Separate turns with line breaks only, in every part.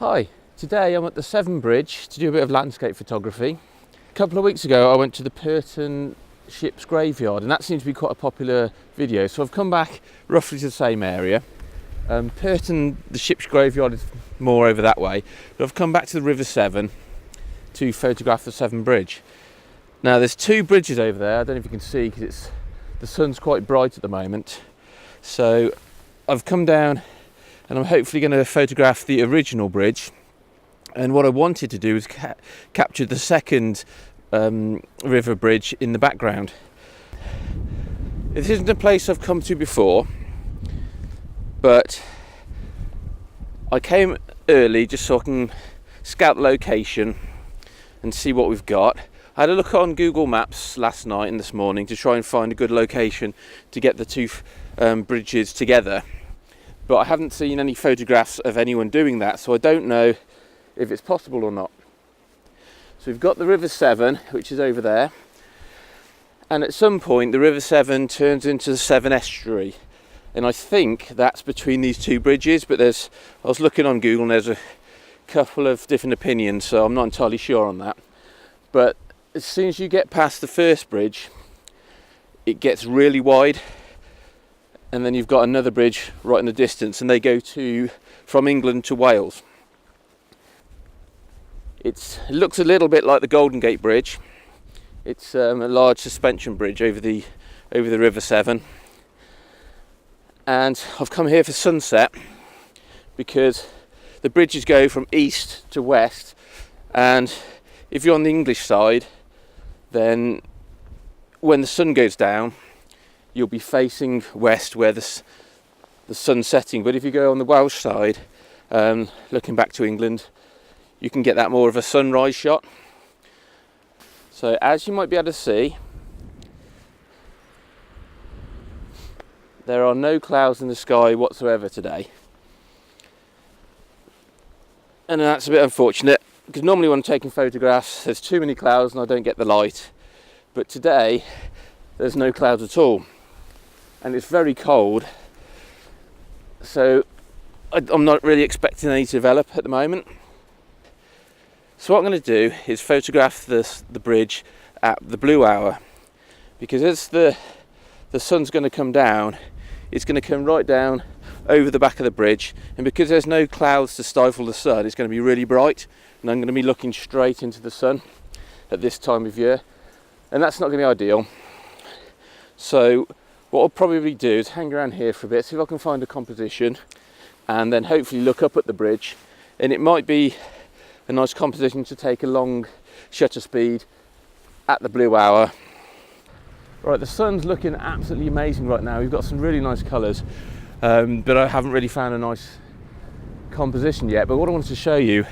Hi, today I'm at the Severn Bridge to do a bit of landscape photography. A couple of weeks ago I went to the Purton ship's graveyard and that seems to be quite a popular video, so I've come back roughly to the same area. Purton, the ship's graveyard, is more over that way, but I've come back to the River Severn to photograph the Severn Bridge. Now there's two bridges over there, I don't know if you can see because the sun's quite bright at the moment, so I've come down and I'm hopefully going to photograph the original bridge. And what I wanted to do is capture the second river bridge in the background. This isn't a place I've come to before, but I came early just so I can scout the location and see what we've got. I had a look on Google Maps last night and this morning to try and find a good location to get the two bridges together. But I haven't seen any photographs of anyone doing that, so I don't know if it's possible or not. So we've got the River Severn, which is over there, and at some point the River Severn turns into the Severn Estuary, and I think that's between these two bridges, but I was looking on Google and there's a couple of different opinions, so I'm not entirely sure on that. But as soon as you get past the first bridge, it gets really wide, and then you've got another bridge right in the distance, and they go from England to Wales. It looks a little bit like the Golden Gate Bridge. It's a large suspension bridge over the River Severn, and I've come here for sunset because the bridges go from east to west, and if you're on the English side, then when the sun goes down you'll be facing west where the sun's setting, but if you go on the Welsh side, looking back to England, you can get that more of a sunrise shot. So as you might be able to see, there are no clouds in the sky whatsoever today, and that's a bit unfortunate because normally when I'm taking photographs there's too many clouds and I don't get the light, but today there's no clouds at all. And it's very cold, so I'm not really expecting any to develop at the moment. So what I'm going to do is photograph the bridge at the blue hour, because as the sun's going to come down, it's going to come right down over the back of the bridge, and because there's no clouds to stifle the sun, it's going to be really bright, and I'm going to be looking straight into the sun at this time of year, and that's not going to be ideal. So what I'll probably do is hang around here for a bit, see if I can find a composition, and then hopefully look up at the bridge, and it might be a nice composition to take a long shutter speed at the blue hour. Right, the sun's looking absolutely amazing right now. We've got some really nice colours, but I haven't really found a nice composition yet. But what I wanted to show you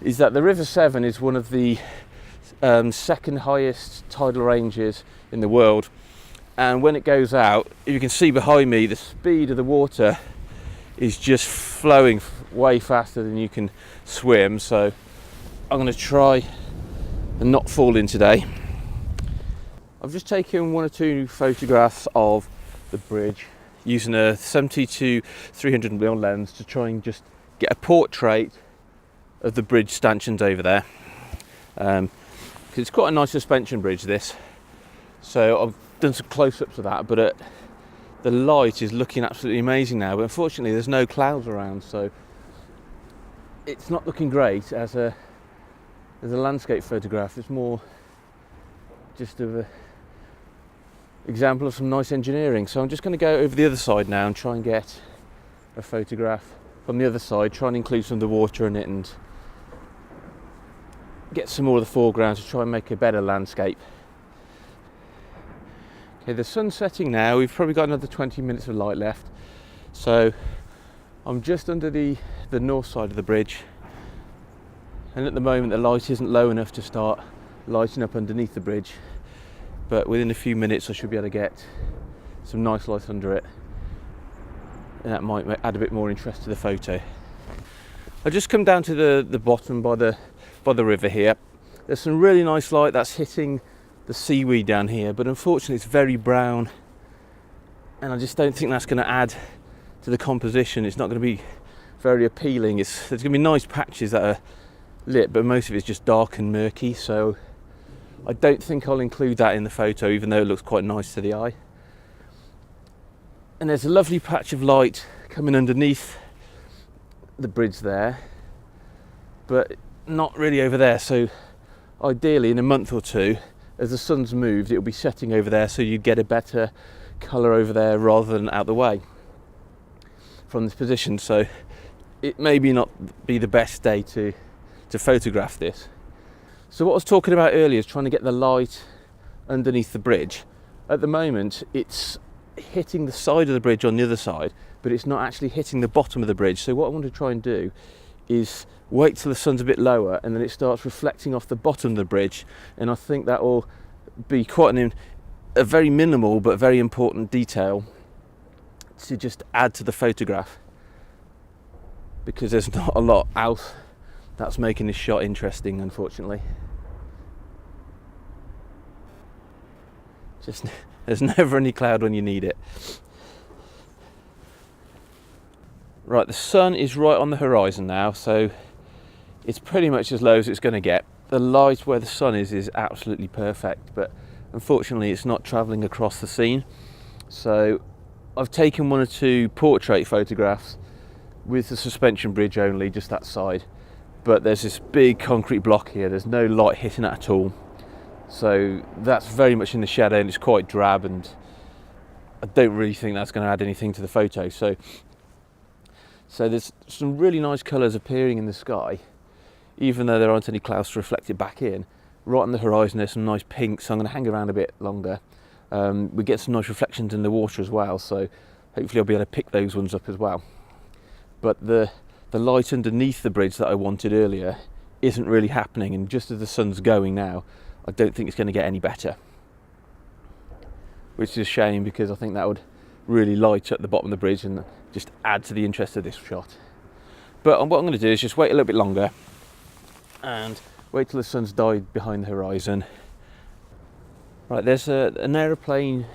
is that the River Severn is one of the second highest tidal ranges in the world. And when it goes out, you can see behind me the speed of the water is just flowing way faster than you can swim, so I'm going to try and not fall in today. I've just taken one or two photographs of the bridge using a 70-300 mm lens to try and just get a portrait of the bridge stanchions over there, because it's quite a nice suspension bridge this, so I've done some close-ups of that, but the light is looking absolutely amazing now, but unfortunately there's no clouds around, so it's not looking great as a landscape photograph. It's more just an example of some nice engineering. So I'm just going to go over the other side now and try and get a photograph from the other side, try and include some of the water in it and get some more of the foreground to try and make a better landscape. Okay, the sun's setting now. We've probably got another 20 minutes of light left. So I'm just under the north side of the bridge, and at the moment the light isn't low enough to start lighting up underneath the bridge, but within a few minutes I should be able to get some nice light under it, and that might add a bit more interest to the photo. I've just come down to the bottom by the river here. There's some really nice light that's hitting the seaweed down here, but unfortunately it's very brown, and I just don't think that's going to add to the composition. It's not going to be very appealing. There's going to be nice patches that are lit, but most of it's just dark and murky, so I don't think I'll include that in the photo, even though it looks quite nice to the eye. And there's a lovely patch of light coming underneath the bridge there, but not really over there. So ideally in a month or two, as the sun's moved, it'll be setting over there, so you'd get a better colour over there rather than out the way from this position. So it may not be the best day to photograph this. So what I was talking about earlier is trying to get the light underneath the bridge. At the moment it's hitting the side of the bridge on the other side, but it's not actually hitting the bottom of the bridge. So what I want to try and do is wait till the sun's a bit lower, and then it starts reflecting off the bottom of the bridge, and I think that will be quite a very minimal but very important detail to just add to the photograph, because there's not a lot else that's making this shot interesting, unfortunately. There's never any cloud when you need it. Right, the sun is right on the horizon now, so it's pretty much as low as it's going to get. The light where the sun is absolutely perfect, but unfortunately it's not travelling across the scene. So I've taken one or two portrait photographs with the suspension bridge only, just that side. But there's this big concrete block here, there's no light hitting it at all. So that's very much in the shadow and it's quite drab, and I don't really think that's going to add anything to the photo. So there's some really nice colours appearing in the sky, even though there aren't any clouds to reflect it back in. Right on the horizon there's some nice pinks, so I'm going to hang around a bit longer. We get some nice reflections in the water as well, so hopefully I'll be able to pick those ones up as well. But the light underneath the bridge that I wanted earlier isn't really happening, and just as the sun's going now, I don't think it's going to get any better. Which is a shame, because I think that would really light up the bottom of the bridge and just add to the interest of this shot. But what I'm going to do is just wait a little bit longer and wait till the sun's died behind the horizon. Right, there's an aeroplane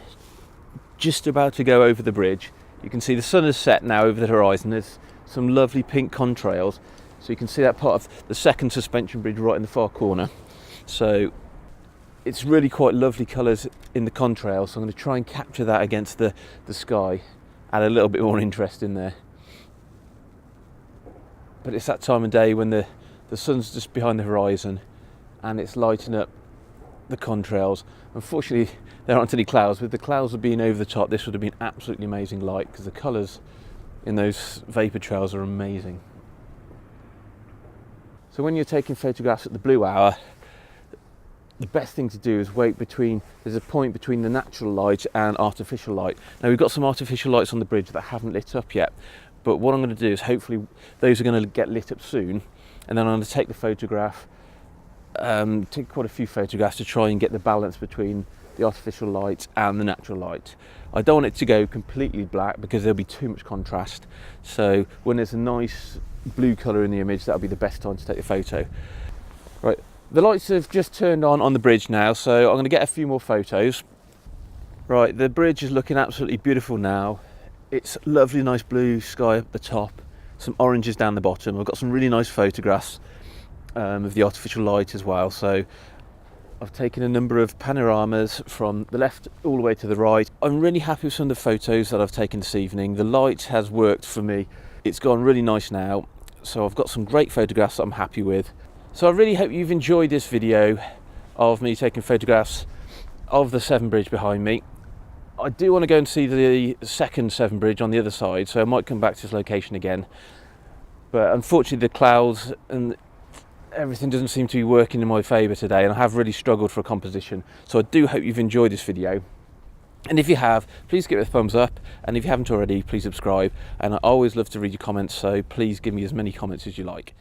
just about to go over the bridge. You can see the sun has set now over the horizon. There's some lovely pink contrails, so you can see that part of the second suspension bridge right in the far corner. So it's really quite lovely colours in the contrails, so I'm going to try and capture that against the sky, add a little bit more interest in there. But it's that time of day when the sun's just behind the horizon and it's lighting up the contrails. Unfortunately there aren't any clouds. With the clouds being over the top, this would have been absolutely amazing light, because the colours in those vapour trails are amazing. So when you're taking photographs at the blue hour, the best thing to do is wait between, there's a point between the natural light and artificial light. Now we've got some artificial lights on the bridge that haven't lit up yet, but what I'm going to do is hopefully those are going to get lit up soon, and then I'm going to take the photograph, take quite a few photographs to try and get the balance between the artificial light and the natural light. I don't want it to go completely black because there'll be too much contrast, so when there's a nice blue colour in the image, that'll be the best time to take the photo. Right, the lights have just turned on the bridge now, so I'm going to get a few more photos. Right, the bridge is looking absolutely beautiful now. It's lovely nice blue sky up the top, some oranges down the bottom. I've got some really nice photographs of the artificial light as well, so I've taken a number of panoramas from the left all the way to the right. I'm really happy with some of the photos that I've taken this evening. The light has worked for me. It's gone really nice now, so I've got some great photographs that I'm happy with. So I really hope you've enjoyed this video of me taking photographs of the Severn Bridge behind me. I do want to go and see the second Severn Bridge on the other side, so I might come back to this location again. But unfortunately the clouds and everything doesn't seem to be working in my favour today, and I have really struggled for a composition. So I do hope you've enjoyed this video. And if you have, please give it a thumbs up, and if you haven't already, please subscribe. And I always love to read your comments, so please give me as many comments as you like.